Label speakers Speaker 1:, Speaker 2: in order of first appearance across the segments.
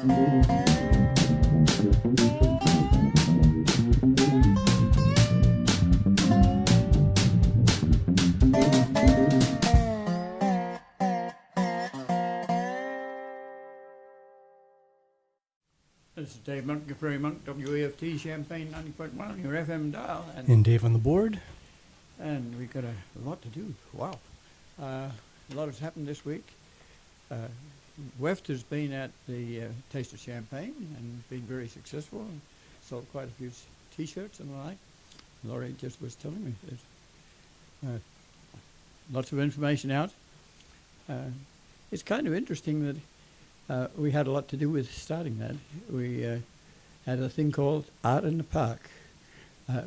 Speaker 1: This is Dave Monk of Prairie Monk, WEFT, Champaign 90.1 on your FM dial.
Speaker 2: And Dave on the board.
Speaker 1: And we've got a lot to do. Wow. A lot has happened this week. WEFT has been at the Taste of Champagne and been very successful and sold quite a few T-shirts and the like. Laurie just was telling me there's lots of information out. It's kind of interesting that we had a lot to do with starting that. We had a thing called Art in the Park.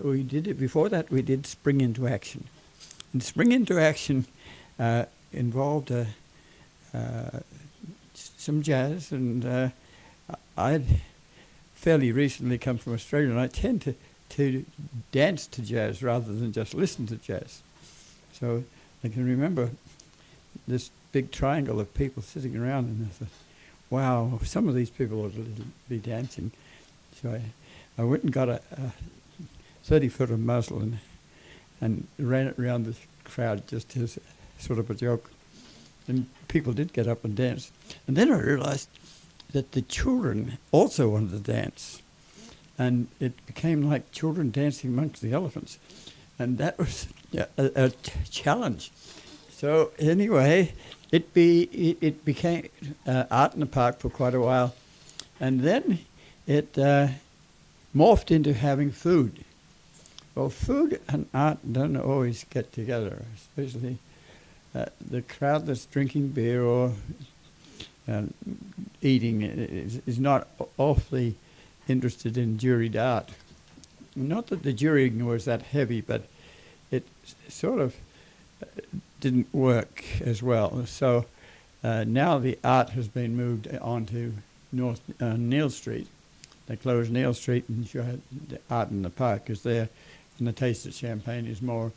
Speaker 1: We did it before that. We did Spring into Action, and Spring into Action involved some jazz. And I'd fairly recently come from Australia, and I tend to dance to jazz rather than just listen to jazz. So I can remember this big triangle of people sitting around, and I thought, wow, some of these people ought to be dancing. So I went and got a 30-foot of muslin and ran it around the crowd just as sort of a joke. And people did get up and dance. And then I realized that the children also wanted to dance. And it became like children dancing amongst the elephants. And that was a challenge. So anyway, it became Art in the Park for quite a while, and then it morphed into having food. Well, food and art don't always get together, especially the crowd that's drinking beer or eating is not awfully interested in juried art. Not that the jurying was that heavy, but it sort of didn't work as well. So now the art has been moved onto North Neil Street. They closed Neil Street and showed the Art in the Park is there, and the Taste of Champagne is more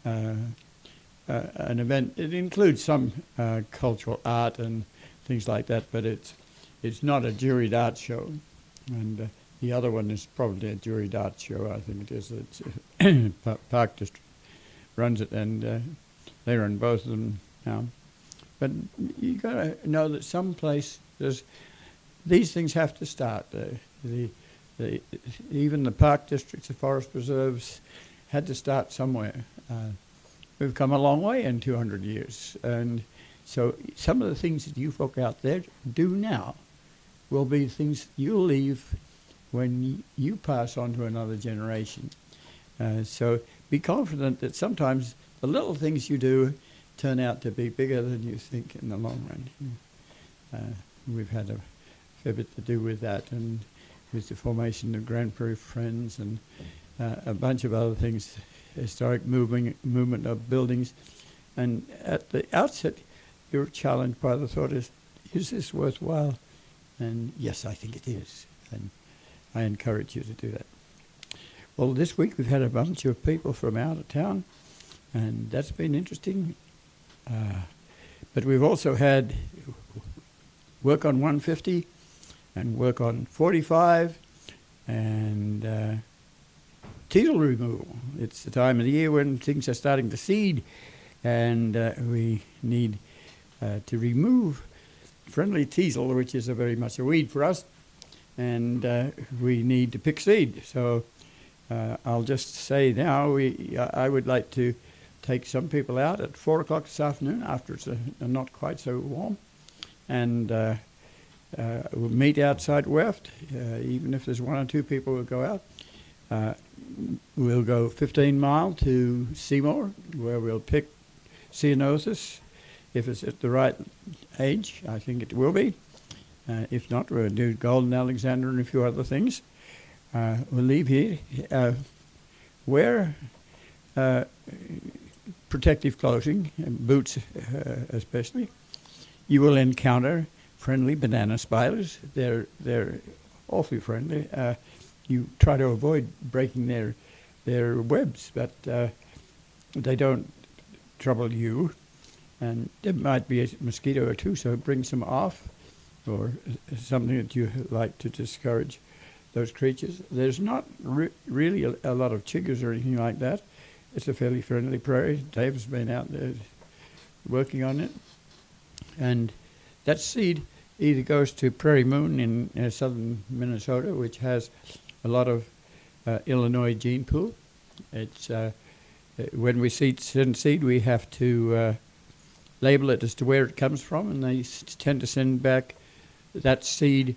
Speaker 1: an event. It includes some cultural art and things like that, but it's not a juried art show. And the other one is probably a juried art show. I think it is. It's Park District runs it, and they run both of them now. But you got to know that some place these things have to start. Even the park districts, the forest preserves, had to start somewhere. We've come a long way in 200 years, and so some of the things that you folk out there do now will be things you'll leave when you pass on to another generation. So be confident that sometimes the little things you do turn out to be bigger than you think in the long run. We've had a fair bit to do with that, and with the formation of Grand Prairie Friends and a bunch of other things, historic movement of buildings. And at the outset, you're challenged by the thought is this worthwhile? And yes, I think it is. And I encourage you to do that. Well, this week we've had a bunch of people from out of town, and that's been interesting. But we've also had work on 150 and work on 45 and teasel removal. It's the time of the year when things are starting to seed, and we need to remove friendly teasel, which is very much a weed for us, and we need to pick seed. So I'll just say now, I would like to take some people out at 4 o'clock this afternoon after it's not quite so warm, and we'll meet outside WEFT. Even if there's 1 or 2 people who go out, we'll go 15 mile to Seymour, where we'll pick ceanothus. If it's at the right age, I think it will be. If not, we'll do golden Alexander and a few other things. We'll leave here. Wear protective clothing, boots especially. You will encounter friendly banana spiders. They're awfully friendly. You try to avoid breaking their webs, but they don't trouble you. And there might be a mosquito or two, so bring some off. or something that you like to discourage those creatures. There's not really a lot of chiggers or anything like that. It's a fairly friendly prairie. Dave's been out there working on it. And that seed either goes to Prairie Moon in southern Minnesota, which has a lot of Illinois gene pool. It's when we send seed, we have to label it as to where it comes from, and they tend to send back that seed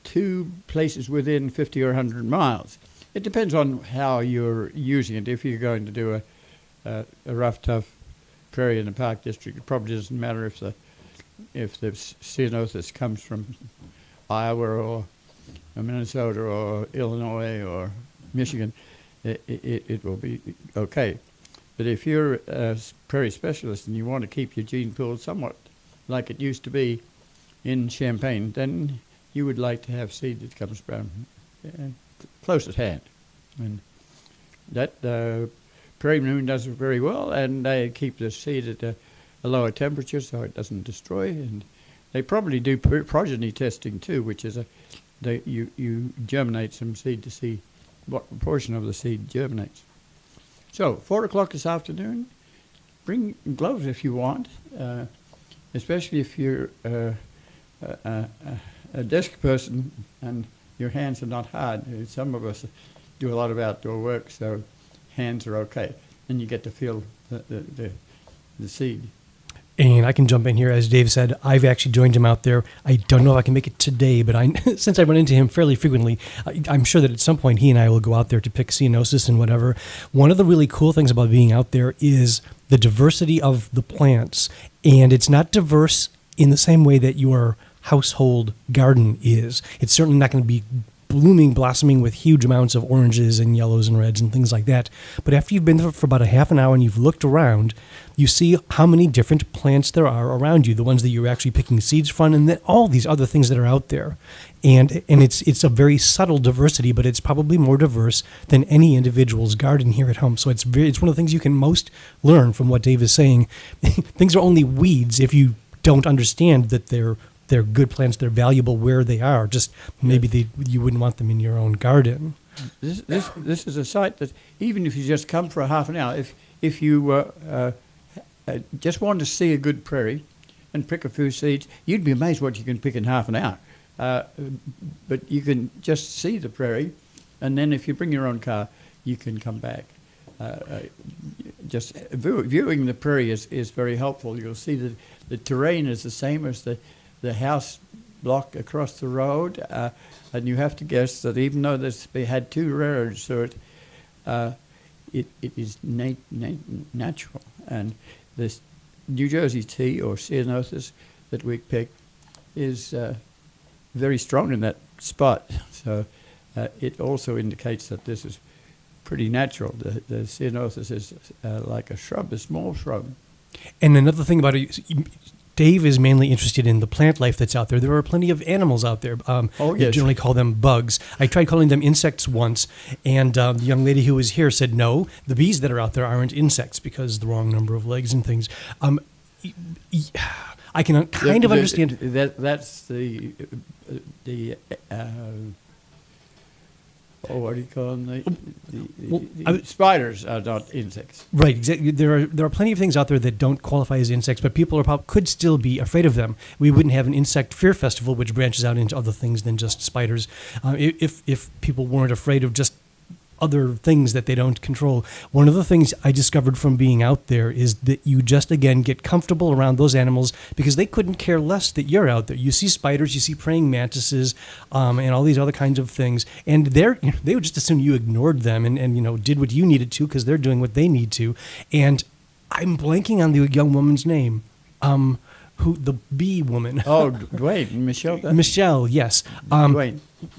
Speaker 1: to places within 50 or 100 miles. It depends on how you're using it. If you're going to do a rough, tough prairie in the park district, it probably doesn't matter if the ceanothus comes from Iowa or Minnesota or Illinois or Michigan. It will be okay. But if you're a prairie specialist and you want to keep your gene pool somewhat like it used to be in Champaign, then you would like to have seed that comes from close at hand. And that Prairie Moon does it very well, and they keep the seed at a lower temperature so it doesn't destroy. And they probably do progeny testing too, which is you germinate some seed to see what proportion of the seed germinates. So 4 o'clock this afternoon, bring gloves if you want, especially if you're a desk person and your hands are not hard. Some of us do a lot of outdoor work, so hands are okay, and you get to feel the seed.
Speaker 2: And I can jump in here. As Dave said, I've actually joined him out there. I don't know if I can make it today, but since I run into him fairly frequently, I'm sure that at some point he and I will go out there to pick ceanothus and whatever. One of the really cool things about being out there is the diversity of the plants. And it's not diverse in the same way that your household garden is. It's certainly not going to be blooming, blossoming with huge amounts of oranges and yellows and reds and things like that. But after you've been there for about a half an hour and you've looked around, you see how many different plants there are around you, the ones that you're actually picking seeds from, and then all these other things that are out there. And it's a very subtle diversity, but it's probably more diverse than any individual's garden here at home. So it's one of the things you can most learn from what Dave is saying. Things are only weeds if you don't understand that they're good plants, they're valuable where they are. Just maybe you wouldn't want them in your own garden.
Speaker 1: This is a site that even if you just come for a half an hour, if you just want to see a good prairie and pick a few seeds, you'd be amazed what you can pick in half an hour. But you can just see the prairie, and then if you bring your own car, you can come back. Just viewing the prairie is very helpful. You'll see that the terrain is the same as the house block across the road, and you have to guess that even though they had 2 railroads through it, it is natural. And this New Jersey tea or ceanothus that we pick is very strong in that spot. So it also indicates that this is pretty natural. The ceanothus is like a shrub, a small shrub.
Speaker 2: And another thing about it, Dave is mainly interested in the plant life that's out there. There are plenty of animals out there. We generally call them bugs. I tried calling them insects once, and the young lady who was here said, no, the bees that are out there aren't insects because the wrong number of legs and things. I can kind of understand.
Speaker 1: That's the what do you call them? Spiders are not insects.
Speaker 2: Right. Exactly. There are plenty of things out there that don't qualify as insects, but people could still be afraid of them. We wouldn't have an insect fear festival, which branches out into other things than just spiders, if people weren't afraid of just other things that they don't control. One of the things I discovered from being out there is that you just, again, get comfortable around those animals because they couldn't care less that you're out there. You see spiders, you see praying mantises, and all these other kinds of things, and they would just assume you ignored them and did what you needed to because they're doing what they need to. And I'm blanking on the young woman's name. The bee woman.
Speaker 1: Oh, Dwayne, Michelle.
Speaker 2: Michelle, yes.
Speaker 1: Dwayne.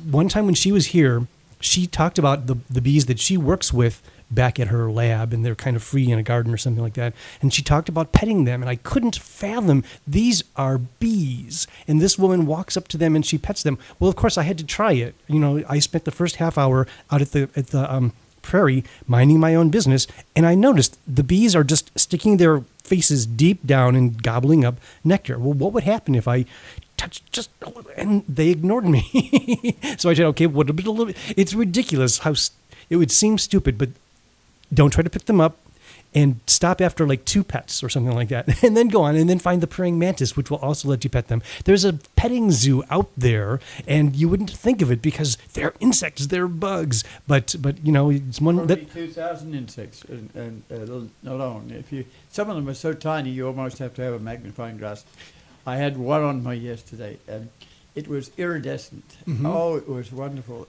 Speaker 2: One time when she was here, she talked about the bees that she works with back at her lab, and they're kind of free in a garden or something like that. And she talked about petting them, and I couldn't fathom, these are bees. And this woman walks up to them and she pets them. Well, of course, I had to try it. I spent the first half hour out at the prairie minding my own business, and I noticed the bees are just sticking their faces deep down and gobbling up nectar. Well, what would happen if I touch just a little, and they ignored me. So I said, okay, what a little bit. It's ridiculous how it would seem stupid, but don't try to pick them up. And stop after like 2 pets or something like that, and then go on and then find the praying mantis, which will also let you pet them. There's a petting zoo out there, and you wouldn't think of it because they're insects, they're bugs. But you know, it's one
Speaker 1: Probably
Speaker 2: that
Speaker 1: 2,000 insects alone. Some of them are so tiny you almost have to have a magnifying glass. I had one on my yesterday, and it was iridescent.
Speaker 2: Mm-hmm.
Speaker 1: Oh, it was wonderful.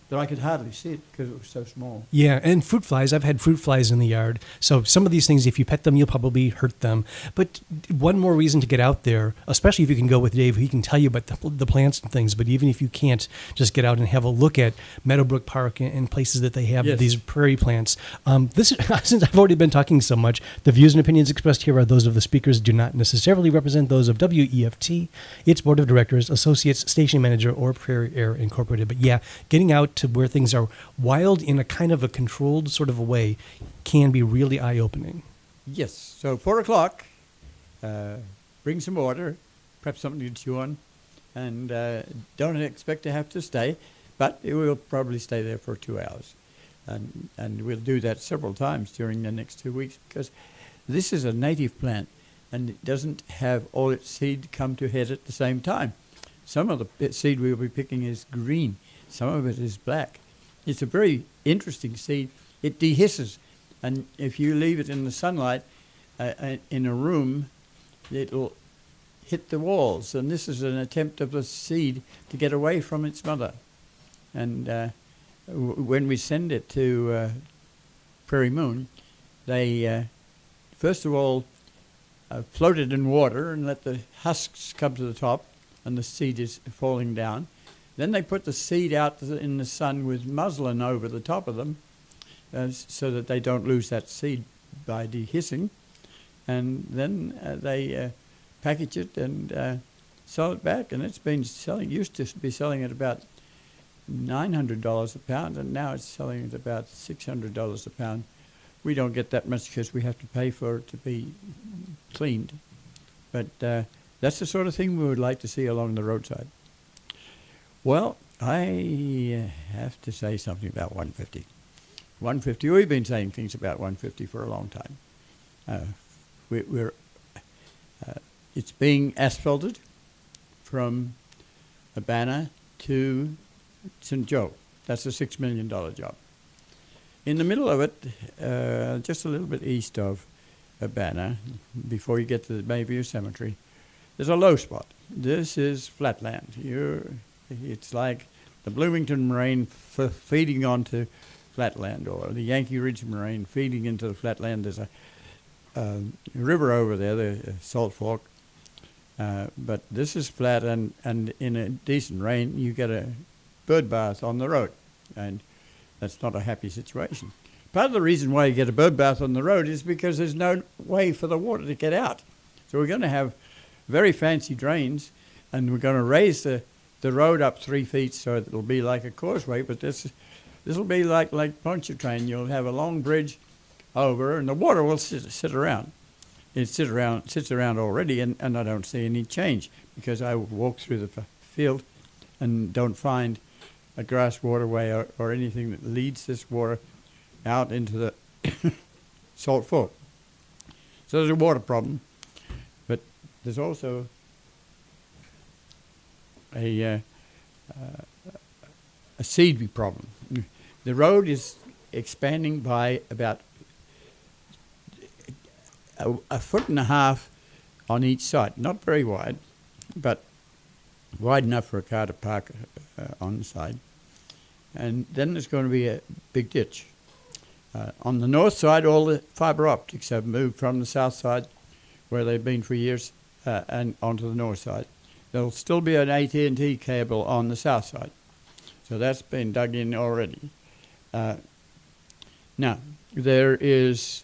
Speaker 1: But I could hardly see it because it was so small.
Speaker 2: Yeah, and fruit flies. I've had fruit flies in the yard. So some of these things, if you pet them, you'll probably hurt them. But one more reason to get out there, especially if you can go with Dave, he can tell you about the plants and things. But even if you can't, just get out and have a look at Meadowbrook Park and places that they have these prairie plants. Since I've already been talking so much, the views and opinions expressed here are those of the speakers, do not necessarily represent those of WEFT, its board of directors, associates, station manager, or Prairie Air Incorporated. But yeah, getting out to where things are wild in a kind of a controlled sort of a way can be really eye-opening.
Speaker 1: Yes. So 4 o'clock, bring some water, perhaps something to chew on, and don't expect to have to stay, but it will probably stay there for 2 hours. And we'll do that several times during the next 2 weeks because this is a native plant and it doesn't have all its seed come to head at the same time. Some of the seed we'll be picking is green. Some of it is black. It's a very interesting seed. It dehisces, and if you leave it in the sunlight in a room, it'll hit the walls. And this is an attempt of the seed to get away from its mother. And when we send it to Prairie Moon, they first of all float it in water and let the husks come to the top, and the seed is falling down. Then they put the seed out in the sun with muslin over the top of them so that they don't lose that seed by dehissing. And then they package it and sell it back. And it's been selling, used to be selling at about $900 a pound, and now it's selling at about $600 a pound. We don't get that much because we have to pay for it to be cleaned. But that's the sort of thing we would like to see along the roadside. Well, I have to say something about 150. 150, we've been saying things about 150 for a long time. It's being asphalted from Urbana to St. Joe. That's a $6 million job. In the middle of it, just a little bit east of Urbana, before you get to the Bayview Cemetery, there's a low spot. This is flatland. It's like the Bloomington Moraine feeding onto flatland, or the Yankee Ridge Moraine feeding into the flatland. There's a river over there, the Salt Fork, but this is flat, and in a decent rain, you get a bird bath on the road, and that's not a happy situation. Part of the reason why you get a bird bath on the road is because there's no way for the water to get out. So we're going to have very fancy drains, and we're going to raise the road up 3 feet so it'll be like a causeway, but this will be like Pontchartrain. You'll have a long bridge over, and the water will sit around. It sits around already, and I don't see any change because I walk through the field and don't find a grass waterway or anything that leads this water out into the Salt Fork. So there's a water problem, but there's also a seed problem. The road is expanding by about a foot and a half on each side. Not very wide, but wide enough for a car to park on the side. And then there's going to be a big ditch. On the north side, all the fiber optics have moved from the south side, where they've been for years, and onto the north side. There'll still be an AT&T cable on the south side. So that's been dug in already. Now, there is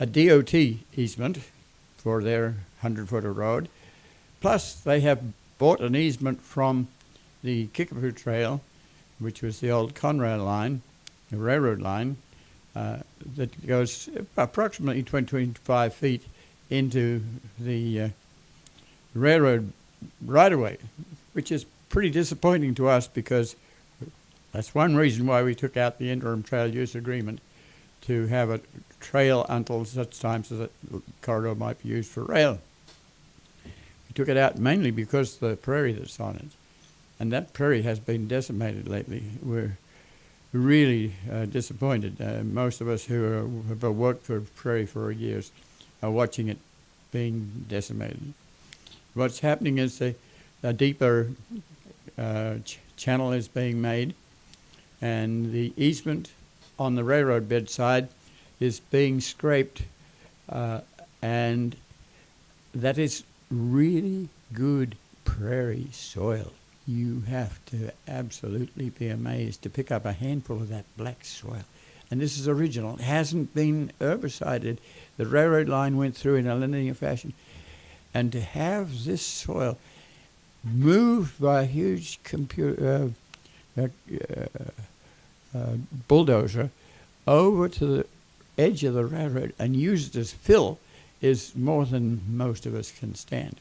Speaker 1: a DOT easement for their 100-footer road. Plus, they have bought an easement from the Kickapoo Trail, which was the old Conrail line, the railroad line, that goes approximately 25 feet into the railroad right away, which is pretty disappointing to us because that's one reason why we took out the interim trail use agreement, to have a trail until such times as the corridor might be used for rail. We took it out mainly because of the prairie that's on it. And that prairie has been decimated lately. We're really disappointed. Most of us who have worked for prairie for years are watching it being decimated. What's happening is a deeper channel is being made, and the easement on the railroad bed side is being scraped, and that is really good prairie soil. You have to absolutely be amazed to pick up a handful of that black soil. And this is original. It hasn't been herbicided. The railroad line went through in a linear fashion. And to have this soil moved by a huge bulldozer over to the edge of the railroad and used as fill is more than most of us can stand.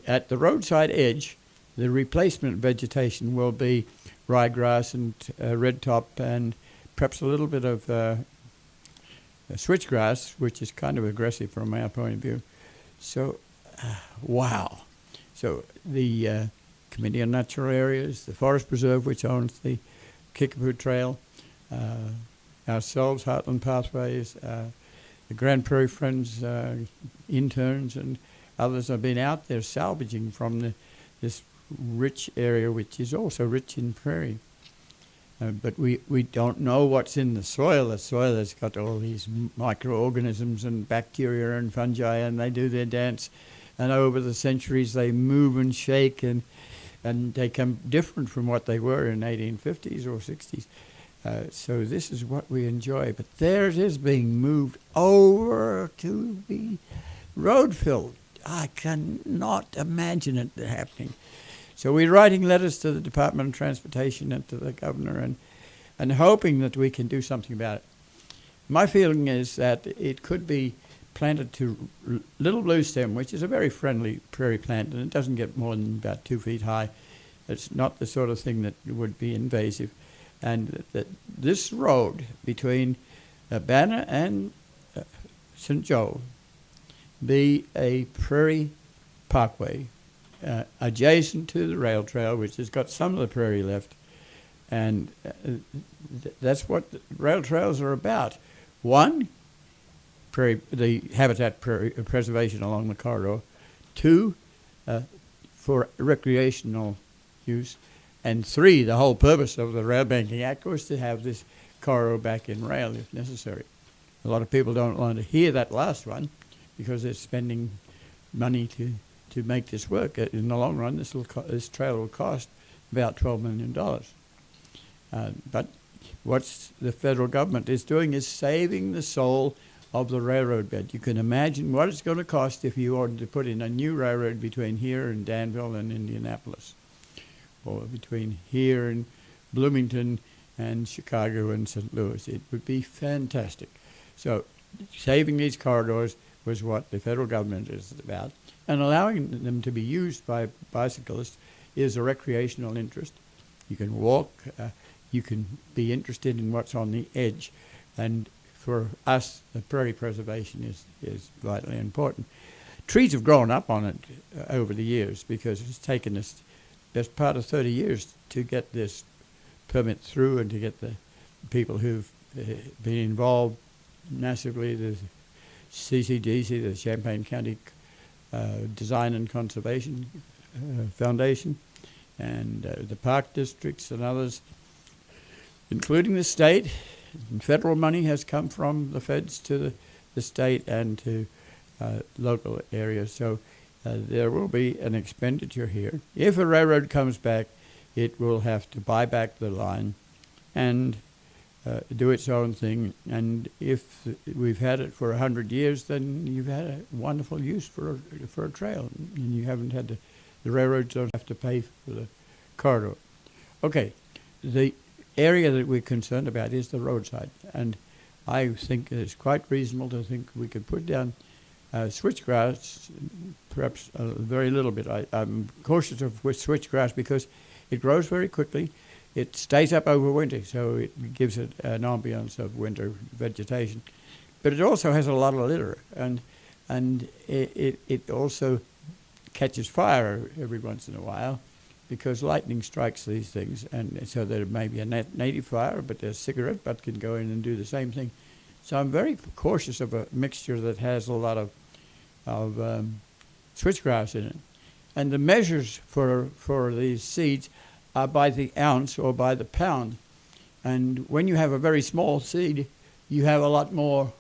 Speaker 1: At the roadside edge, the replacement vegetation will be ryegrass and redtop and perhaps a little bit of switchgrass, which is kind of aggressive from our point of view. So, wow. So the Committee on Natural Areas, the Forest Preserve, which owns the Kickapoo Trail, ourselves, Heartland Pathways, the Grand Prairie Friends interns and others have been out there salvaging from this rich area, which is also rich in prairie. But we don't know what's in the soil. The soil has got all these microorganisms and bacteria and fungi, and they do their dance. And over the centuries, they move and shake, and they come different from what they were in 1850s or 60s. So this is what we enjoy. But there it is being moved over to be road filled. I cannot imagine it happening. So we're writing letters to the Department of Transportation and to the governor and hoping that we can do something about it. My feeling is that it could be planted to little blue stem, which is a very friendly prairie plant, and it doesn't get more than about 2 feet high. It's not the sort of thing that would be invasive. And that this road between Banner and St. Joe be a prairie parkway adjacent to the rail trail, which has got some of the prairie left. And that's what rail trails are about. One, the habitat preservation along the corridor. Two, for recreational use. And three, the whole purpose of the Rail Banking Act was to have this corridor back in rail if necessary. A lot of people don't want to hear that last one because they're spending money to make this work. In the long run, this trail will cost about $12 million. But what the federal government is doing is saving the soul of the railroad bed. You can imagine what it's going to cost if you wanted to put in a new railroad between here and Danville and Indianapolis, or between here and Bloomington and Chicago and St. Louis. It would be fantastic. So saving these corridors was what the federal government is about, and allowing them to be used by bicyclists is a recreational interest. You can walk, you can be interested in what's on the edge, and for us, the prairie preservation is vitally important. Trees have grown up on it over the years because it's taken us best part of 30 years to get this permit through and to get the people who've been involved massively, the CCDC, the Champaign County Design and Conservation Foundation, and the park districts and others, including the state. And federal money has come from the feds to the state and to local areas. So there will be an expenditure here. If a railroad comes back, it will have to buy back the line and do its own thing. And if we've had it for 100 years, then you've had a wonderful use for a trail, and you haven't had the railroads don't have to pay for the corridor. Okay, the area that we're concerned about is the roadside, and I think it's quite reasonable to think we could put down Switchgrass, perhaps a very little bit. I'm cautious of with switchgrass because it grows very quickly. It stays up over winter, so it gives it an ambience of winter vegetation. But it also has a lot of litter, and it also catches fire every once in a while because lightning strikes these things, and so there may be a native fire, but a cigarette butt can go in and do the same thing. So I'm very cautious of a mixture that has a lot of switchgrass in it. And the measures for these seeds are by the ounce or by the pound. And when you have a very small seed, you have a lot more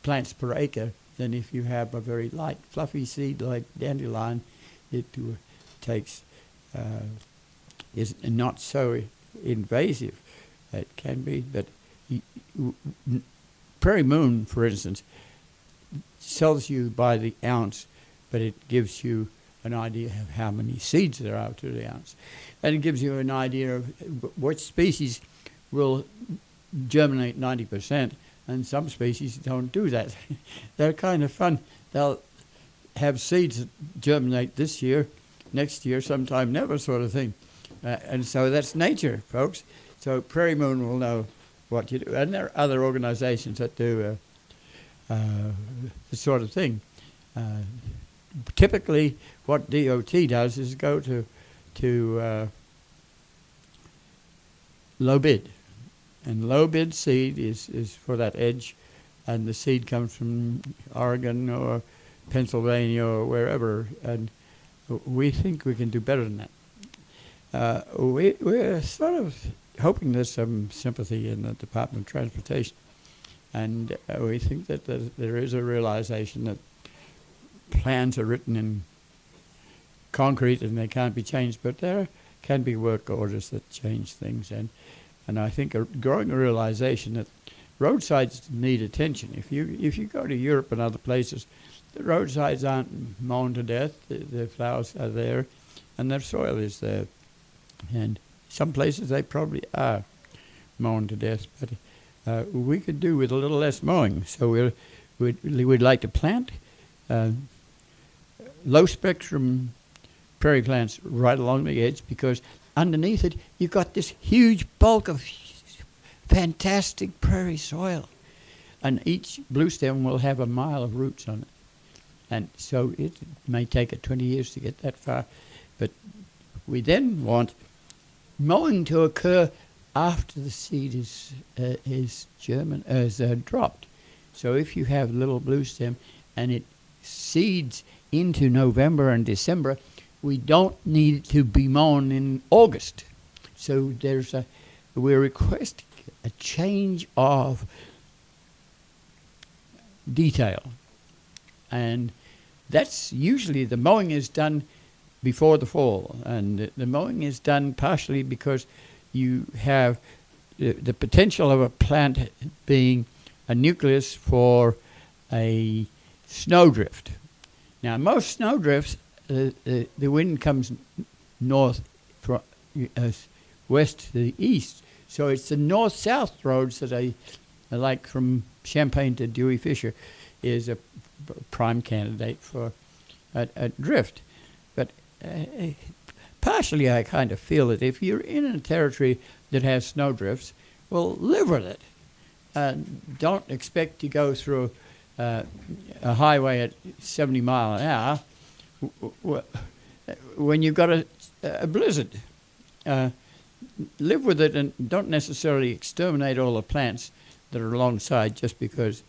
Speaker 1: plants per acre than if you have a very light, fluffy seed like dandelion. It takes is not so invasive. It can be, but Prairie Moon, for instance, sells you by the ounce, but it gives you an idea of how many seeds there are to the ounce. And it gives you an idea of which species will germinate 90%, and some species don't do that. They're kind of fun. They'll have seeds that germinate this year, next year, sometime never, sort of thing. And so that's nature, folks. So Prairie Moon will know what you do. And there are other organizations that do this sort of thing. Typically, what DOT does is go to low bid. And low bid seed is for that edge, and the seed comes from Oregon or Pennsylvania or wherever, and we think we can do better than that. We're sort of hoping there's some sympathy in the Department of Transportation, and we think that there is a realization that plans are written in concrete and they can't be changed, but there can be work orders that change things, and I think a growing realization that roadsides need attention. If you go to Europe and other places, the roadsides aren't mown to death. The flowers are there, and their soil is there. And some places they probably are mown to death, but we could do with a little less mowing. So we'd like to plant low spectrum prairie plants right along the edge, because underneath it you've got this huge bulk of fantastic prairie soil, and each blue stem will have a mile of roots on it. And so it may take it 20 years to get that far. But we then want mowing to occur after the seed is dropped. So if you have little blue stem and it seeds into November and December, we don't need it to be mown in August. So we're requesting a change of detail. And that's usually the mowing is done before the fall. And the mowing is done partially because you have the potential of a plant being a nucleus for a snowdrift. Now, most snowdrifts, the wind comes north from west to the east. So it's the north-south roads that I like, from Champaign to Dewey Fisher, is a prime candidate for a drift. But partially I kind of feel that if you're in a territory that has snowdrifts, well, live with it. Don't expect to go through a highway at 70 miles an hour when you've got a blizzard. Live with it, and don't necessarily exterminate all the plants that are alongside just because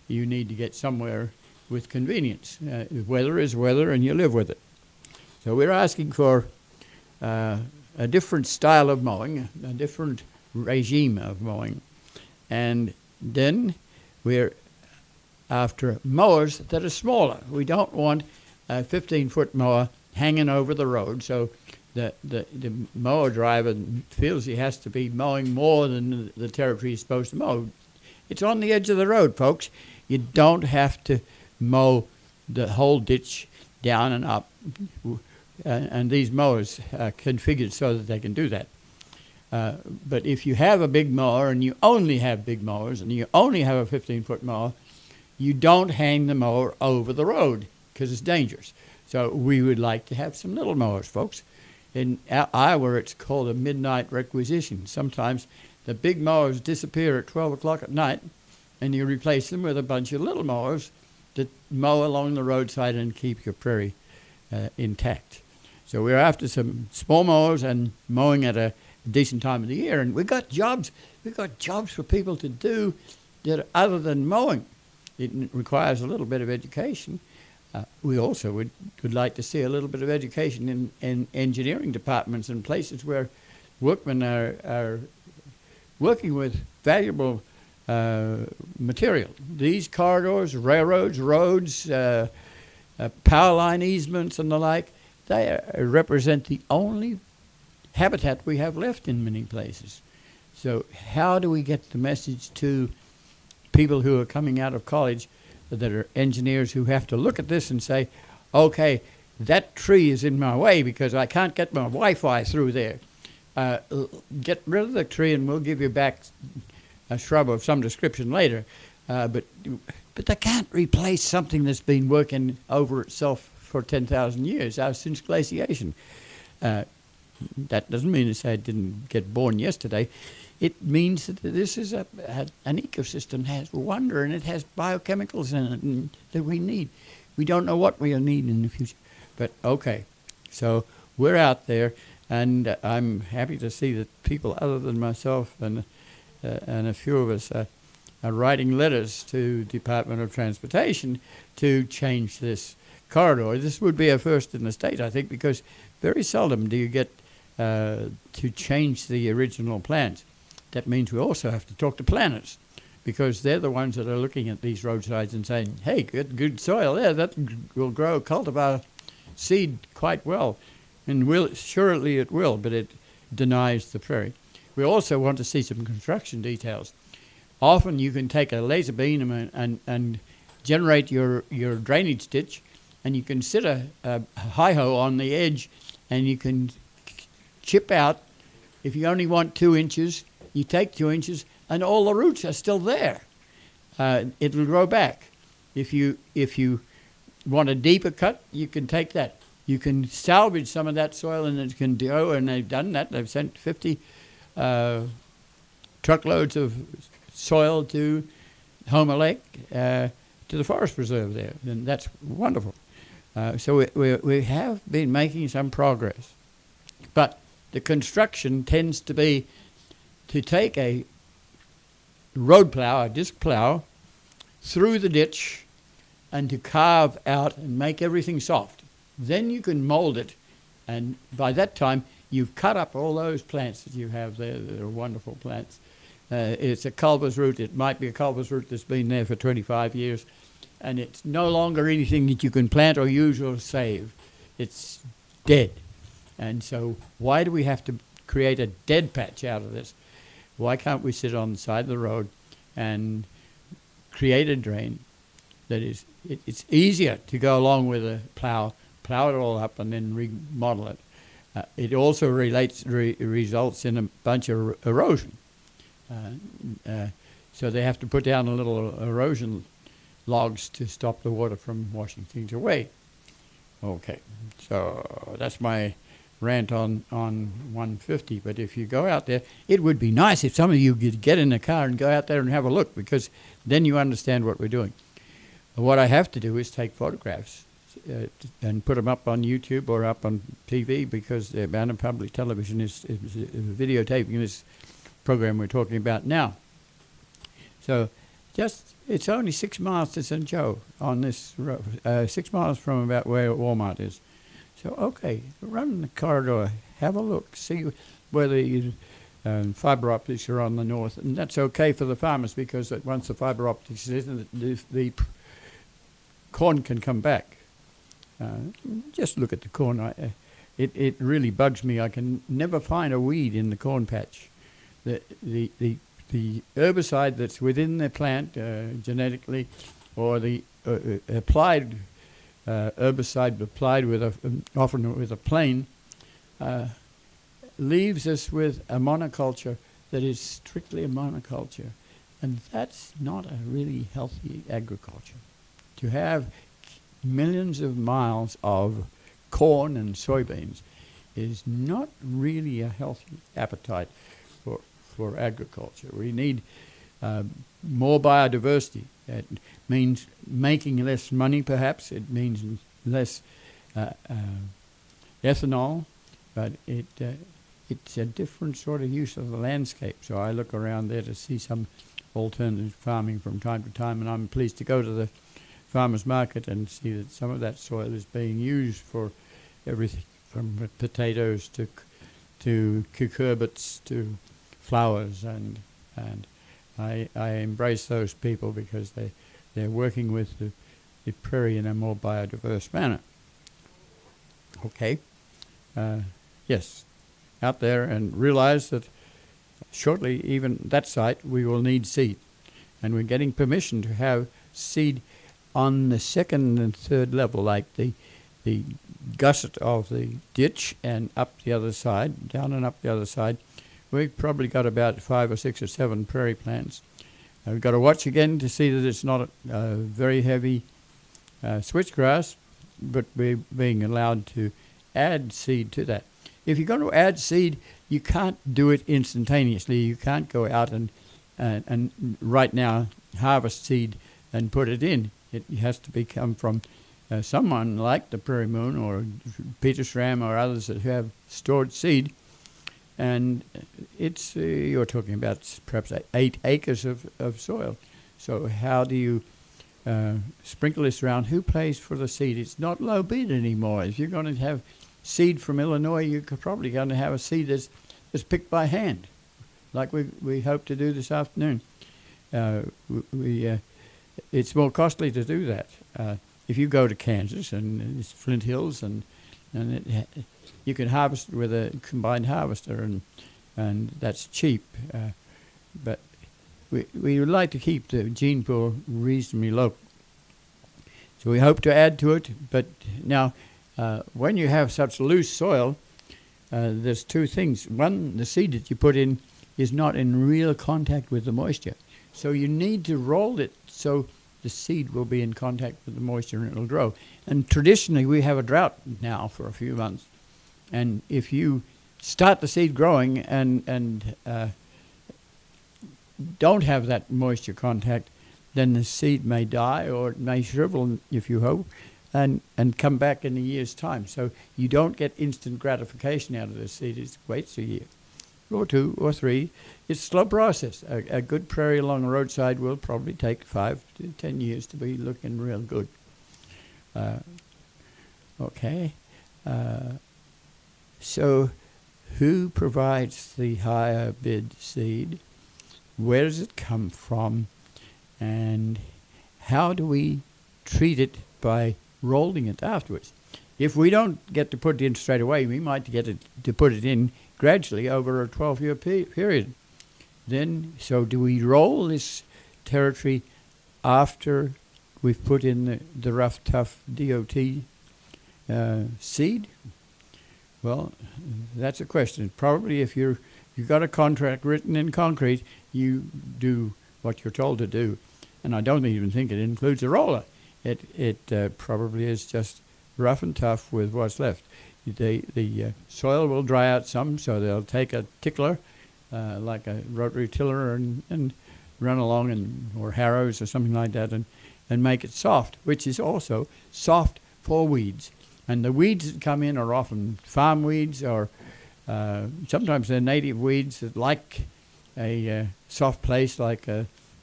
Speaker 1: you need to get somewhere with convenience. Weather is weather, and you live with it. So we're asking for a different style of mowing, a different regime of mowing. And then we're after mowers that are smaller. We don't want a 15-foot mower hanging over the road, so the mower driver feels he has to be mowing more than the territory he's supposed to mow. It's on the edge of the road, folks. You don't have to mow the whole ditch down and up. And these mowers are configured so that they can do that. But if you have a big mower and you only have big mowers and you only have a 15-foot mower, you don't hang the mower over the road because it's dangerous. So we would like to have some little mowers, folks. In Iowa, it's called a midnight requisition. Sometimes the big mowers disappear at 12 o'clock at night, and you replace them with a bunch of little mowers that mow along the roadside and keep your prairie intact. So we're after some small mowers and mowing at a decent time of the year. And we've got jobs for people to do that other than mowing. It requires a little bit of education. We also would like to see a little bit of education in engineering departments and places where workmen are working with valuable material. These corridors, railroads, roads, power line easements and the like, they represent the only habitat we have left in many places. So how do we get the message to people who are coming out of college that are engineers who have to look at this and say, okay, that tree is in my way because I can't get my Wi-Fi through there. Get rid of the tree and we'll give you back a shrub of some description later. But they can't replace something that's been working over itself for 10,000 years, since glaciation. That doesn't mean to say it didn't get born yesterday. It means that this is an ecosystem, has wonder, and it has biochemicals in it that we need. We don't know what we'll need in the future. But okay, so we're out there, and I'm happy to see that people other than myself and a few of us are writing letters to Department of Transportation to change this corridor. This would be a first in the state, I think, because very seldom do you get to change the original plans. That means we also have to talk to planners, because they're the ones that are looking at these roadsides and saying, hey, good soil there, that will grow cultivar seed quite well. And surely it will, but it denies the prairie. We also want to see some construction details. Often you can take a laser beam and generate your drainage ditch, and you can sit a hi-ho on the edge, and you can chip out. If you only want 2 inches, you take 2 inches, and all the roots are still there. It'll grow back. If you want a deeper cut, you can take that. You can salvage some of that soil, and it can grow, and they've done that. They've sent 50 truckloads of soil to Homer Lake, to the forest preserve there, and that's wonderful. So we have been making some progress. But the construction tends to be to take a road plow, a disc plow, through the ditch and to carve out and make everything soft. Then you can mold it, and by that time you've cut up all those plants that you have there. They're wonderful plants. It's a culver's root. It might be a culver's root that's been there for 25 years, and it's no longer anything that you can plant or use or save. It's dead. And so why do we have to create a dead patch out of this? Why can't we sit on the side of the road and create a drain that is, it's easier to go along with a plow it all up and then remodel it. It also results in a bunch of erosion. So they have to put down a little erosion logs to stop the water from washing things away. Okay, so that's my rant on 150. But if you go out there, it would be nice if some of you could get in the car and go out there and have a look, because then you understand what we're doing. What I have to do is take photographs and put them up on YouTube or up on TV, because the Bantam Public Television is videotaping this program we're talking about now. So it's only 6 miles to St. Joe on this road, 6 miles from about where Walmart is. So, okay, run the corridor, have a look, see where the fiber optics are on the north. And that's okay for the farmers, because once the fiber optics is in, the corn can come back. Just look at the corn. It really bugs me. I can never find a weed in the corn patch. The herbicide that's within the plant genetically, or the applied herbicide applied often with a plane, leaves us with a monoculture that is strictly a monoculture. And that's not a really healthy agriculture. To have millions of miles of corn and soybeans is not really a healthy appetite for agriculture. We need more biodiversity. It means making less money, perhaps. It means less ethanol, but it's a different sort of use of the landscape. So I look around there to see some alternative farming from time to time, and I'm pleased to go to the farmers market and see that some of that soil is being used for everything from potatoes to cucurbits to flowers, and I embrace those people because they're working with the prairie in a more biodiverse manner. Okay, yes, out there, and realize that shortly, even that site, we will need seed, and we're getting permission to have seed on the second and third level, like the gusset of the ditch and up the other side, down and up the other side. We've probably got about 5 or 6 or 7 prairie plants. We've got to watch again to see that it's not a very heavy switchgrass, but we're being allowed to add seed to that. If you're going to add seed, you can't do it instantaneously. You can't go out and right now harvest seed and put it in. It has to come from someone like the Prairie Moon or Peter Schramm or others that have stored seed. And it's you're talking about perhaps 8 acres of soil. So how do you sprinkle this around? Who pays for the seed? It's not low bid anymore. If you're going to have seed from Illinois, you're probably going to have a seed that's picked by hand, like we hope to do this afternoon. It's more costly to do that. If you go to Kansas and it's Flint Hills and you can harvest with a combined harvester, and that's cheap. But we would like to keep the gene pool reasonably local. So we hope to add to it. But now, when you have such loose soil, there's 2 things. One, the seed that you put in is not in real contact with the moisture. So you need to roll it so the seed will be in contact with the moisture and it'll grow. And traditionally, we have a drought now for a few months. And if you start the seed growing and don't have that moisture contact, then the seed may die or it may shrivel, if you hope, and come back in a year's time. So you don't get instant gratification out of the seed. It waits a year or 2 or 3. It's a slow process. A good prairie along the roadside will probably take 5 to 10 years to be looking real good. Okay. So who provides the higher bid seed? Where does it come from? And how do we treat it by rolling it afterwards? If we don't get to put it in straight away, we might get it to put it in gradually over a 12-year period. Then, so do we roll this territory after we've put in the rough, tough DOT seed? Well, that's a question. Probably if you've got a contract written in concrete, you do what you're told to do. And I don't even think it includes a roller. It probably is just rough and tough with what's left. The soil will dry out some, so they'll take a tickler, like a rotary tiller, and run along, or harrows or something like that, and make it soft, which is also soft for weeds. And the weeds that come in are often farm weeds, or sometimes they're native weeds that like a soft place, like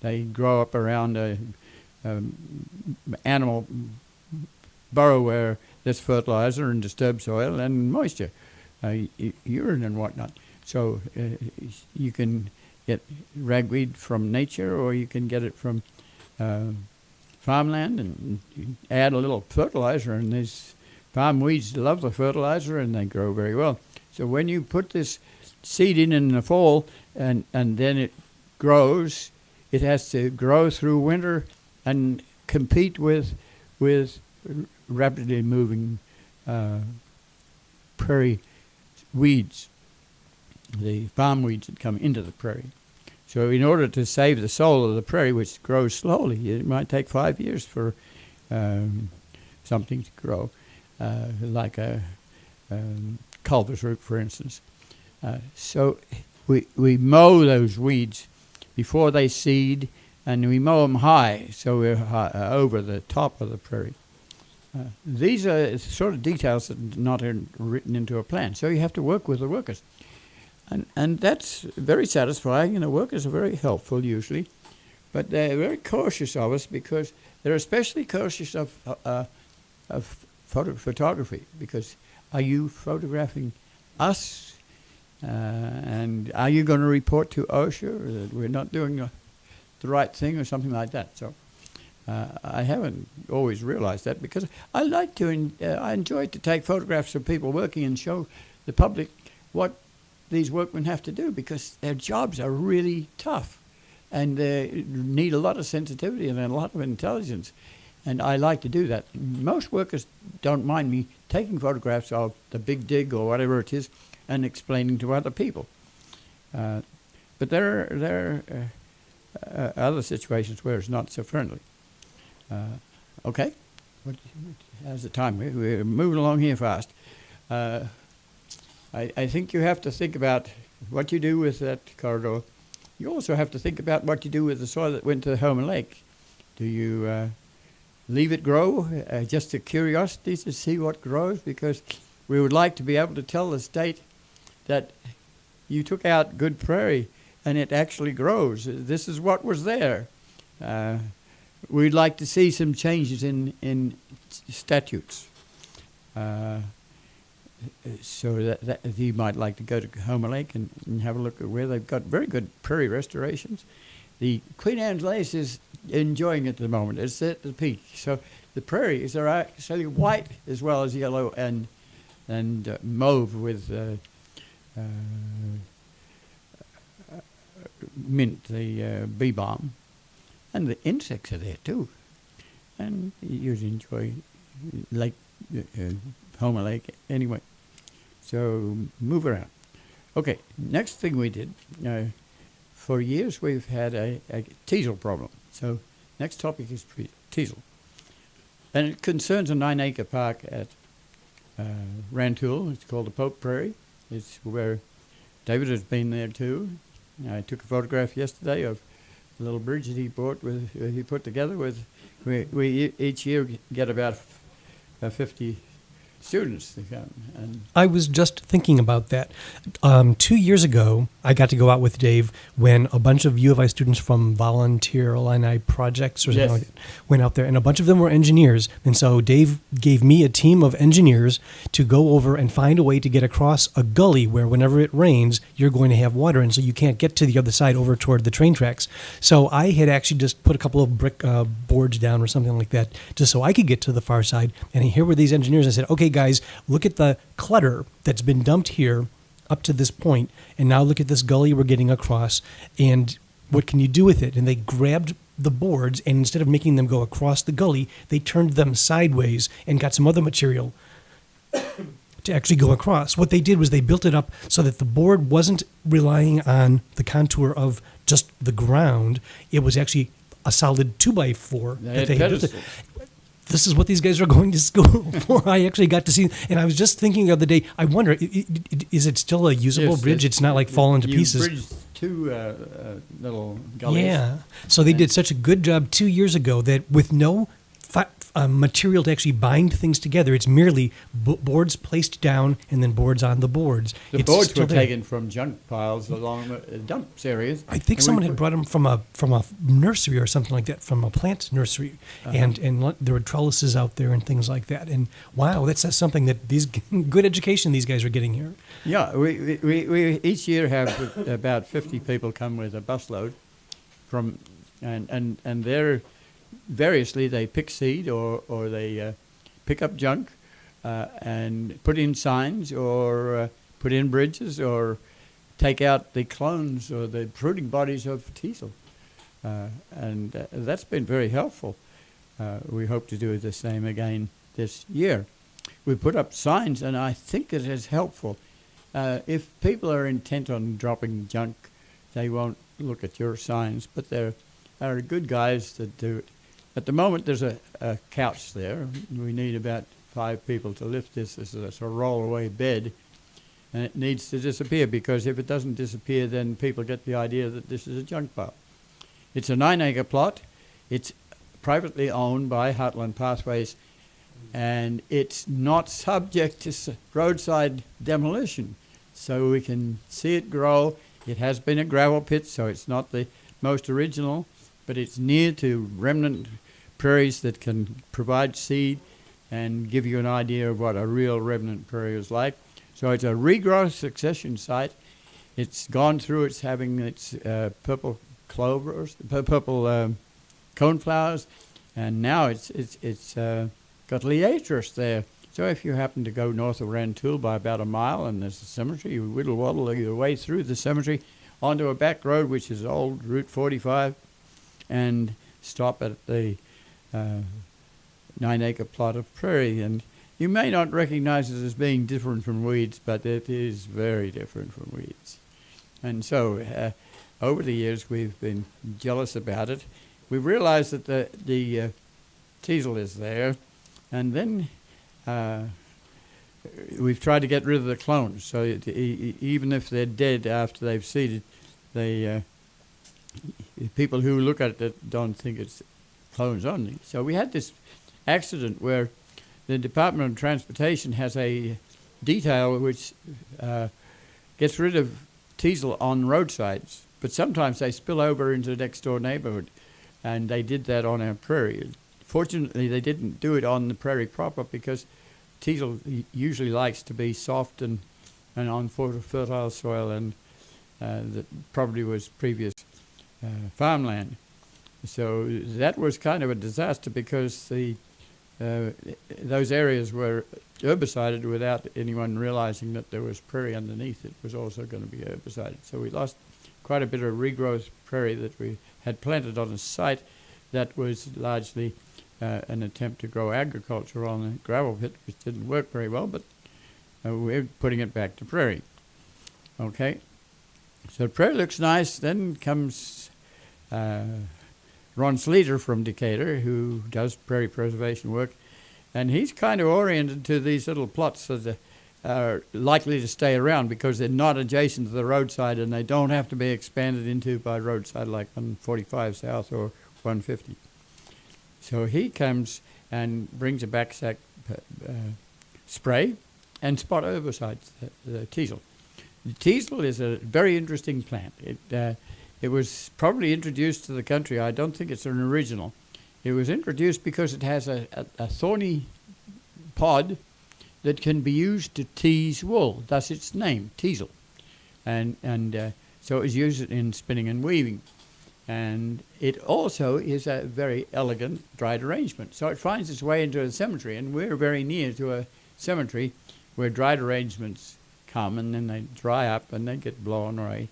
Speaker 1: they grow up around a animal burrow where there's fertilizer and disturbed soil and moisture, urine and whatnot. So you can get ragweed from nature, or you can get it from farmland, and you add a little fertilizer, and these farm weeds love the fertilizer and they grow very well. So when you put this seed in the fall and then it grows, it has to grow through winter and compete with rapidly moving prairie weeds, the farm weeds that come into the prairie. So in order to save the soil of the prairie, which grows slowly, it might take 5 years for something to grow, like a culver's root, for instance. So we mow those weeds before they seed, and we mow them high, so we're over the top of the prairie. These are sort of details that are not written into a plan, so you have to work with the workers. And that's very satisfying, and the workers are very helpful usually, but they're very cautious of us because they're especially cautious of photography, because are you photographing us? And are you going to report to OSHA that we're not doing the right thing or something like that? So I haven't always realized that, because I like to, I enjoy to take photographs of people working and show the public what these workmen have to do, because their jobs are really tough and they need a lot of sensitivity and a lot of intelligence. And I like to do that. Most workers don't mind me taking photographs of the big dig or whatever it is and explaining to other people. But there are other situations where it's not so friendly. Okay, how's the time? We're moving along here fast. I think you have to think about what you do with that corridor. You also have to think about what you do with the soil that went to the Homer Lake. Do you leave it grow, just a curiosity to see what grows? Because we would like to be able to tell the state that you took out good prairie and it actually grows. This is what was there. We'd like to see some changes in statutes. So that you might like to go to Homer Lake and have a look at where they've got very good prairie restorations. The Queen Anne's lace is enjoying it at the moment. It's at the peak. So the prairies are actually white as well as yellow and mauve with mint, the bee balm. And the insects are there too. And you enjoy Lake Homer Lake anyway. So move around. Okay, next thing we did, for years we've had a teasel problem. So next topic is teasel. And it concerns a 9-acre park at Rantoul. It's called the Pope Prairie. It's where David has been there too. I took a photograph yesterday of a little bridge that he put together with. We each year get about 50 students to come. And
Speaker 2: I was just thinking about that. 2 years ago, I got to go out with Dave when a bunch of U of I students from Volunteer Alumni Projects or something like that went out there, and a bunch of them were engineers. And so Dave gave me a team of engineers to go over and find a way to get across a gully where whenever it rains, you're going to have water, and so you can't get to the other side over toward the train tracks. So I had actually just put a couple of brick boards down or something like that just so I could get to the far side. And here were these engineers. I said, okay, guys, look at the clutter that's been dumped here up to this point, and now look at this gully we're getting across, and what can you do with it? And they grabbed the boards, and instead of making them go across the gully, they turned them sideways and got some other material to actually go across. What they did was they built it up so that the board wasn't relying on the contour of just the ground. It was actually a solid 2x4 that they had built it. This is what these guys are going to school for. I actually got to see, and I was just thinking the other day, I wonder, is it still a usable bridge? It's not like falling to pieces.
Speaker 1: You bridged two little gullies.
Speaker 2: Yeah. So they did such a good job 2 years ago that with no material to actually bind things together, it's merely boards placed down and then boards on the boards.
Speaker 1: The boards were taken from junk piles along the dumps areas.
Speaker 2: I think someone had brought them from a nursery or something like that, from a plant nursery, and there were trellises out there and things like that. And wow, that says something that these good education these guys are getting here.
Speaker 1: Yeah, we each year have about 50 people come with a busload from, and they're variously, they pick seed or they pick up junk and put in signs or put in bridges or take out the clones or the fruiting bodies of teasel. And that's been very helpful. We hope to do the same again this year. We put up signs, and I think it is helpful. If people are intent on dropping junk they won't look at your signs, but there are good guys that do it. At the moment, there's a couch there. We need about 5 people to lift this. This is a sort of roll-away bed, and it needs to disappear, because if it doesn't disappear, then people get the idea that this is a junk pile. It's a 9-acre plot. It's privately owned by Heartland Pathways, and it's not subject to roadside demolition. So we can see it grow. It has been a gravel pit, so it's not the most original, but it's near to remnant prairies that can provide seed and give you an idea of what a real remnant prairie is like. So it's a regrowth succession site. It's gone through, it's having its purple clovers, purple coneflowers, and now it's got liatris there. So if you happen to go north of Rantoul by about a mile and there's a cemetery, you whittle-waddle your way through the cemetery onto a back road, which is old Route 45, and stop at the 9-acre plot of prairie. And you may not recognize it as being different from weeds, but it is very different from weeds. And so over the years we've been jealous about it. We've realized that the teasel is there, and then we've tried to get rid of the clones. So even if they're dead after they've seeded, people who look at it don't think it's clones only. So we had this accident where the Department of Transportation has a detail which gets rid of teasel on roadsides, but sometimes they spill over into the next door neighborhood, and they did that on our prairie. Fortunately, they didn't do it on the prairie proper, because teasel usually likes to be soft and on fertile soil, and that probably was previous farmland. So that was kind of a disaster, because those areas were herbicided without anyone realizing that there was prairie underneath. It was also going to be herbicided. So we lost quite a bit of regrowth prairie that we had planted on a site that was largely an attempt to grow agriculture on a gravel pit, which didn't work very well, but we're putting it back to prairie. Okay, so prairie looks nice. Then comes Ron Sleater from Decatur, who does prairie preservation work, and he's kind of oriented to these little plots that are likely to stay around because they're not adjacent to the roadside, and they don't have to be expanded into by roadside like 145 South or 150. So he comes and brings a backsack spray and spot herbicides, the teasel. The teasel is a very interesting plant. It was probably introduced to the country. I don't think it's an original. It was introduced because it has a thorny pod that can be used to tease wool, thus its name, teasel. And so it was used in spinning and weaving. And it also is a very elegant dried arrangement. So it finds its way into a cemetery, and we're very near to a cemetery where dried arrangements come, and then they dry up and they get blown away.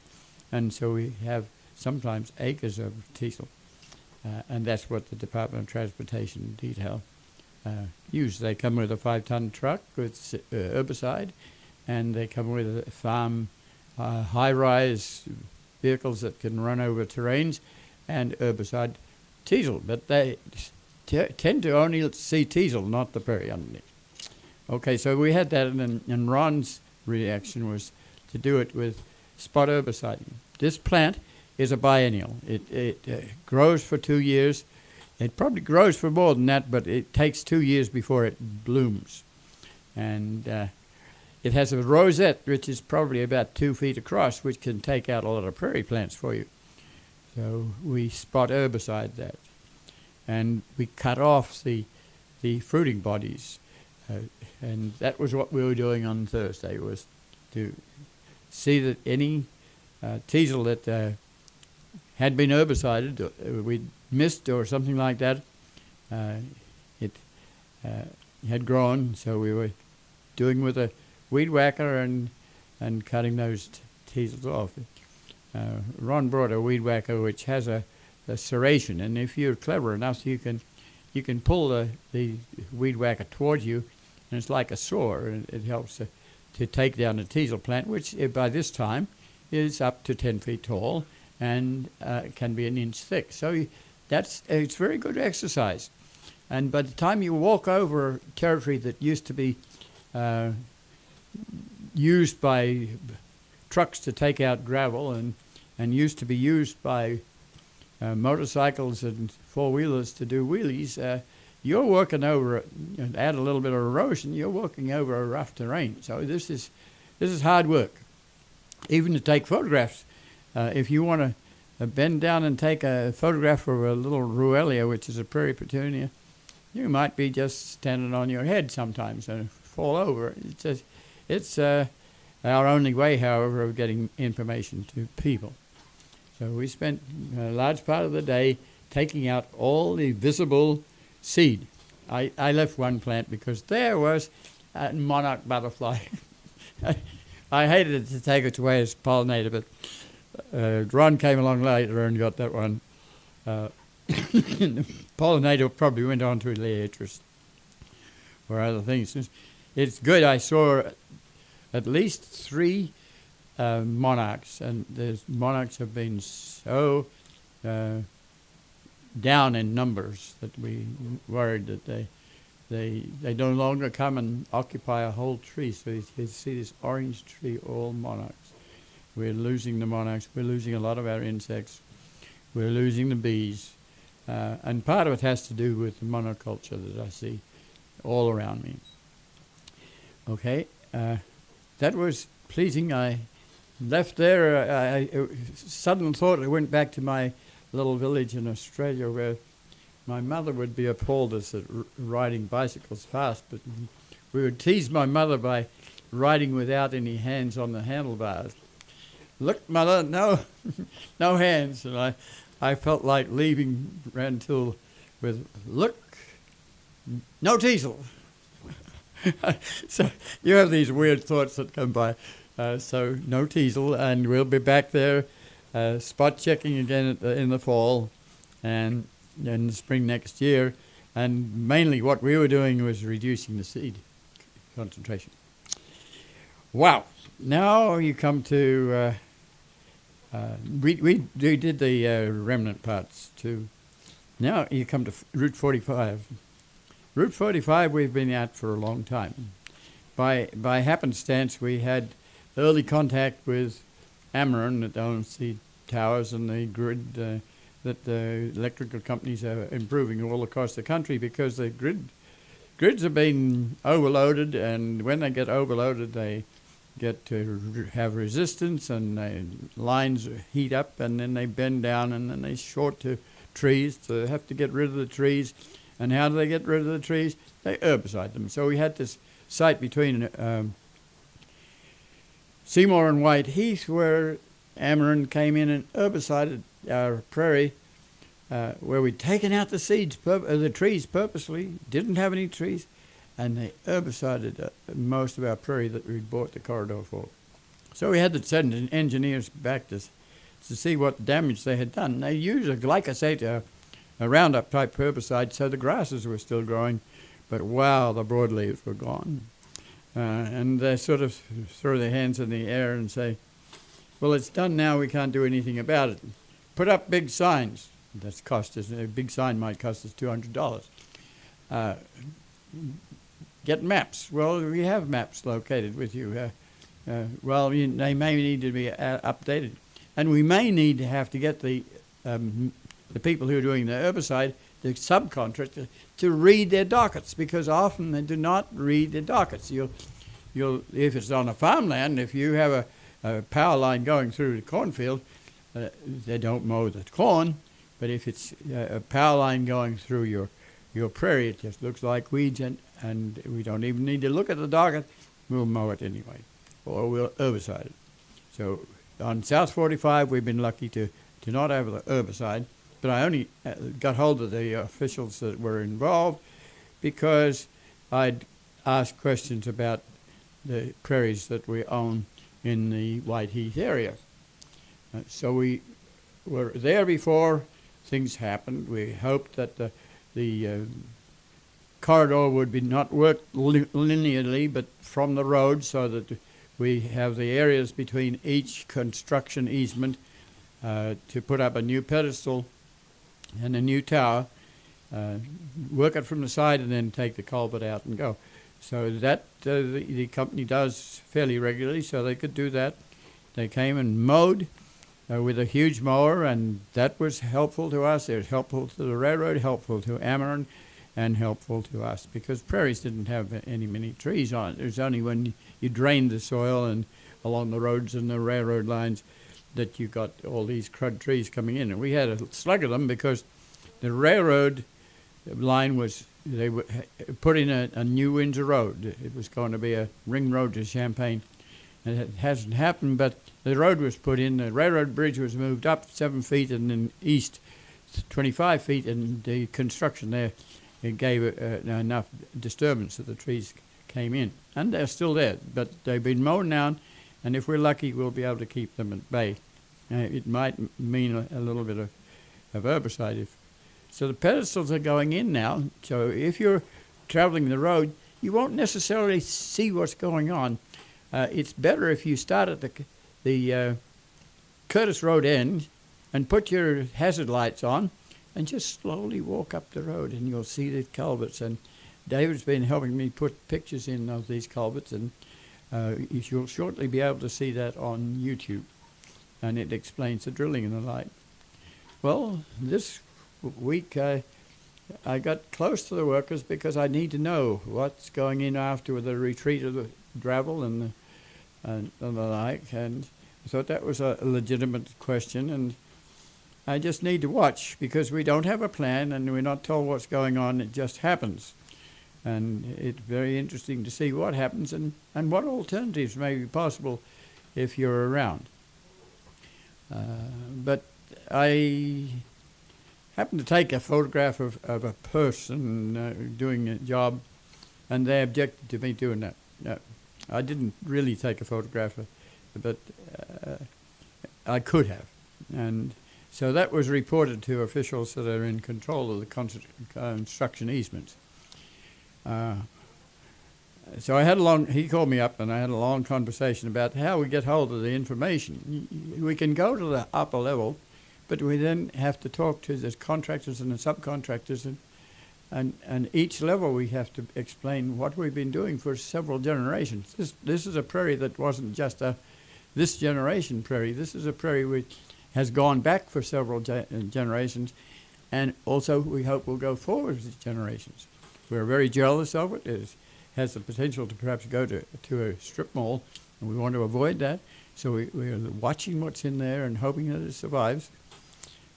Speaker 1: And so we have sometimes acres of teasel. And that's what the Department of Transportation detail use. They come with a 5-ton truck with herbicide, and they come with a farm high-rise vehicles that can run over terrains and herbicide teasel. But they tend to only see teasel, not the prairie underneath. Okay, so we had that, and Ron's reaction was to do it with spot herbicide. This plant is a biennial. It grows for 2 years. It probably grows for more than that, but it takes 2 years before it blooms. And it has a rosette, which is probably about 2 feet across, which can take out a lot of prairie plants for you. So we spot herbicide that. And we cut off the fruiting bodies. And that was what we were doing on Thursday, was to see that any teasel that had been herbicided, we'd missed or something like that, it had grown. So we were doing with a weed whacker and cutting those teasels off. Ron brought a weed whacker which has a serration, and if you're clever enough, you can pull the weed whacker towards you, and it's like a saw, and it helps to take down a teasel plant, which by this time is up to 10 feet tall and can be an inch thick. So it's very good exercise. And by the time you walk over territory that used to be used by trucks to take out gravel and used to be used by motorcycles and four-wheelers to do wheelies, you're working over, add a little bit of erosion, you're walking over a rough terrain. So this is hard work. Even to take photographs, if you want to bend down and take a photograph of a little ruellia, which is a prairie petunia, you might be just standing on your head sometimes and fall over. It's our only way, however, of getting information to people. So we spent a large part of the day taking out all the visible seed. I left one plant because there was a monarch butterfly. I hated it to take it away as pollinator, but Ron came along later and got that one. The pollinator probably went on to Leatrice or other things. It's good. I saw at least 3 monarchs, and the monarchs have been so down in numbers that we worried that they no longer come and occupy a whole tree. So you see this orange tree, all monarchs. We're losing the monarchs. We're losing a lot of our insects. We're losing the bees. And part of it has to do with the monoculture that I see all around me. Okay, that was pleasing. I left there. I sudden thought I went back to my little village in Australia where my mother would be appalled at riding bicycles fast, but we would tease my mother by riding without any hands on the handlebars. Look, Mother, no, no hands. And I felt like leaving Rantoul with, look, no teasel. So you have these weird thoughts that come by. So no teasel, and we'll be back there spot checking again in the fall and in the spring next year. And mainly what we were doing was reducing the seed concentration. Wow. Now you come to... we did the remnant parts too. Now you come to Route 45. Route 45 we've been at for a long time. By happenstance we had early contact with Ameren that owns the towers and the grid that the electrical companies are improving all across the country, because the grids have been overloaded, and when they get overloaded they get to have resistance, and lines heat up, and then they bend down, and then they short to trees. So they have to get rid of the trees. And how do they get rid of the trees? They herbicide them. So we had this site between Seymour and White Heath where Ameren came in and herbicided our prairie, where we'd taken out the seeds, the trees purposely, didn't have any trees, and they herbicided most of our prairie that we bought the corridor for. So we had to send engineers back to see what damage they had done. They used a glyphosate, a Roundup type herbicide, so the grasses were still growing, but wow, the broadleaves were gone. And they sort of throw their hands in the air and say, well, it's done now, we can't do anything about it. Put up big signs. That's cost us, a big sign might cost us $200. Get maps. Well, we have maps located with you. Well, they may need to be updated. And we may need to have to get the people who are doing the herbicide, the subcontractor, to read their dockets, because often they do not read their dockets. You'll if it's on a farmland, if you have a power line going through the cornfield, they don't mow the corn, but if it's a power line going through your prairie, it just looks like weeds, and we don't even need to look at the docket. We'll mow it anyway, or we'll herbicide it. So on South 45, we've been lucky to not have the herbicide, but I only got hold of the officials that were involved because I'd asked questions about the prairies that we own in the White Heath area. So we were there before things happened. We hoped that the corridor would be not worked linearly, but from the road, so that We have the areas between each construction easement to put up a new pedestal and a new tower, work it from the side, and then take the culvert out and go. So that the company does fairly regularly, so they could do that. They came and mowed with a huge mower, and that was helpful to us. It was helpful to the railroad, helpful to Ameren, and helpful to us, because prairies didn't have many trees on it. It was only when you drained the soil and along the roads and the railroad lines that you got all these crud trees coming in. And we had a slug of them because the railroad line was, they were put in a new Windsor road. It was going to be a ring road to Champaign. And it hasn't happened, but the road was put in. The railroad bridge was moved up 7 feet and then east 25 feet, and the construction there, it gave enough disturbance that the trees came in. And they're still there, but they've been mown down, and if we're lucky, we'll be able to keep them at bay. It might mean a little bit of herbicide. So the pedestals are going in now, so if you're traveling the road, you won't necessarily see what's going on. It's better if you start at the Curtis Road end and put your hazard lights on and just slowly walk up the road, and you'll see the culverts. And David's been helping me put pictures in of these culverts, and you'll shortly be able to see that on YouTube. And it explains the drilling and the like. Well, this week I got close to the workers because I need to know what's going in after the retreat of the gravel and the like, and I thought that was a legitimate question, and I just need to watch because we don't have a plan and we're not told what's going on. It just happens, and it's very interesting to see what happens and what alternatives may be possible if you're around. But I happened to take a photograph of a person doing a job, and they objected to me doing that. No, I didn't really take a photograph, but I could have. And so that was reported to officials that are in control of the construction easements. So I had he called me up and I had a long conversation about how we get hold of the information. We can go to the upper level, but we then have to talk to the contractors and the subcontractors, and each level we have to explain what we've been doing for several generations. This is a prairie that wasn't just this generation prairie. This is a prairie which has gone back for several generations, and also we hope will go forward with generations. We're very jealous of it. It has the potential to perhaps go to a strip mall, and we want to avoid that. So we're watching what's in there and hoping that it survives.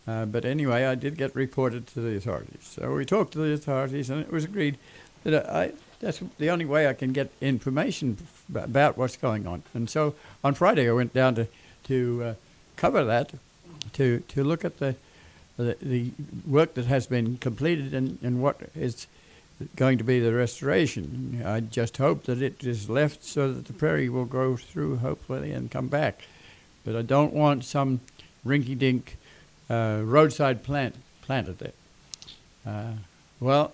Speaker 1: But anyway, I did get reported to the authorities. So we talked to the authorities, and it was agreed that that's the only way I can get information about what's going on. And so on Friday, I went down to cover that, to look at the work that has been completed and what is going to be the restoration. I just hope that it is left so that the prairie will grow through, hopefully, and come back. But I don't want some rinky-dink roadside plant planted there. Well,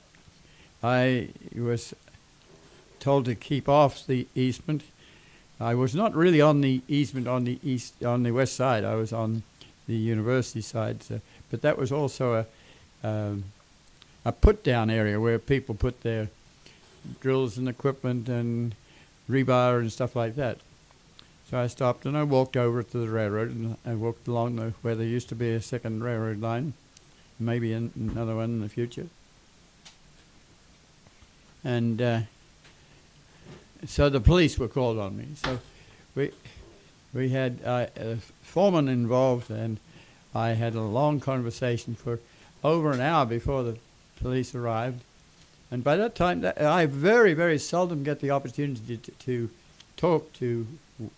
Speaker 1: I was told to keep off the easement. I was not really on the easement on the west side. I was on the university side, but that was also a put-down area where people put their drills and equipment and rebar and stuff like that. So I stopped and I walked over to the railroad, and I walked along where there used to be a second railroad line, maybe another one in the future. And so the police were called on me. So we had a foreman involved, and I had a long conversation for over an hour before the police arrived. And by that time, I very, very seldom get the opportunity to talk to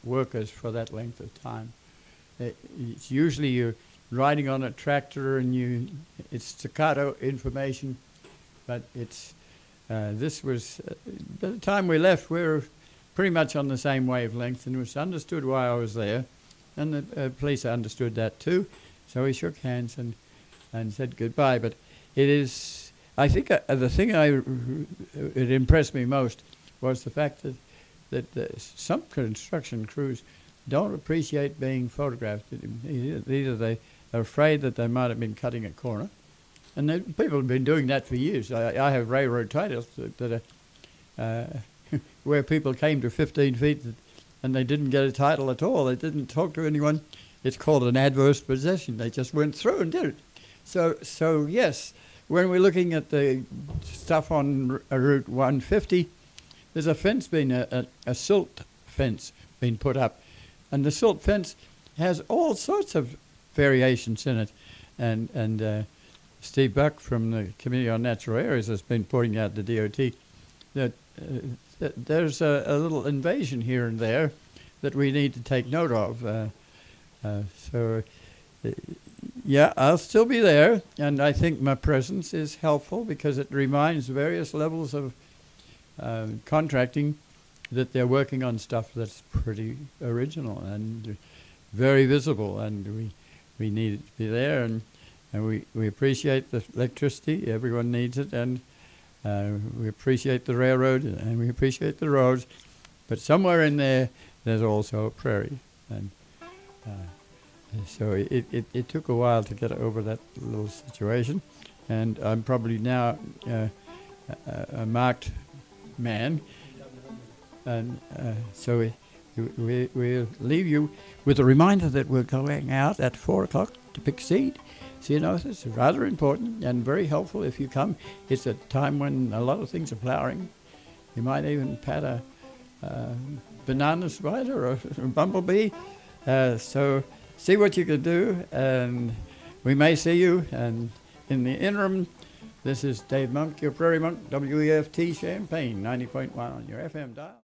Speaker 1: workers for that length of time. It's usually you're riding on a tractor and it's staccato information, but this was, by the time we left, we were pretty much on the same wavelength, and it was understood why I was there, and the police understood that too. So we shook hands and said goodbye. But it is, I think the thing it impressed me most was the fact that that some construction crews don't appreciate being photographed. Either they are afraid that they might have been cutting a corner, and people have been doing that for years. I have railroad titles that are where people came to 15 feet and they didn't get a title at all. They didn't talk to anyone. It's called an adverse possession. They just went through and did it. So yes, when we're looking at the stuff on Route 150, there's a fence a silt fence being put up, and the silt fence has all sorts of variations in it, and Steve Buck from the Committee on Natural Areas has been pointing out to DOT that there's a little invasion here and there that we need to take note of. Yeah, I'll still be there, and I think my presence is helpful because it reminds various levels of contracting that they're working on stuff that's pretty original and very visible, and we need it to be there, and we appreciate the electricity. Everyone needs it, and we appreciate the railroad, and we appreciate the roads, but somewhere in there's also a prairie, and so it took a while to get over that little situation, and I'm probably now a marked man, and so we'll leave you with a reminder that we're going out at 4 o'clock to pick seed. Ceanothus is rather important and very helpful if you come. It's a time when a lot of things are flowering. You might even pat a banana spider or a bumblebee. So see what you can do, and we may see you. And in the interim, this is Dave Monk, your Prairie Monk, WEFT Champaign, 90.1 on your FM dial.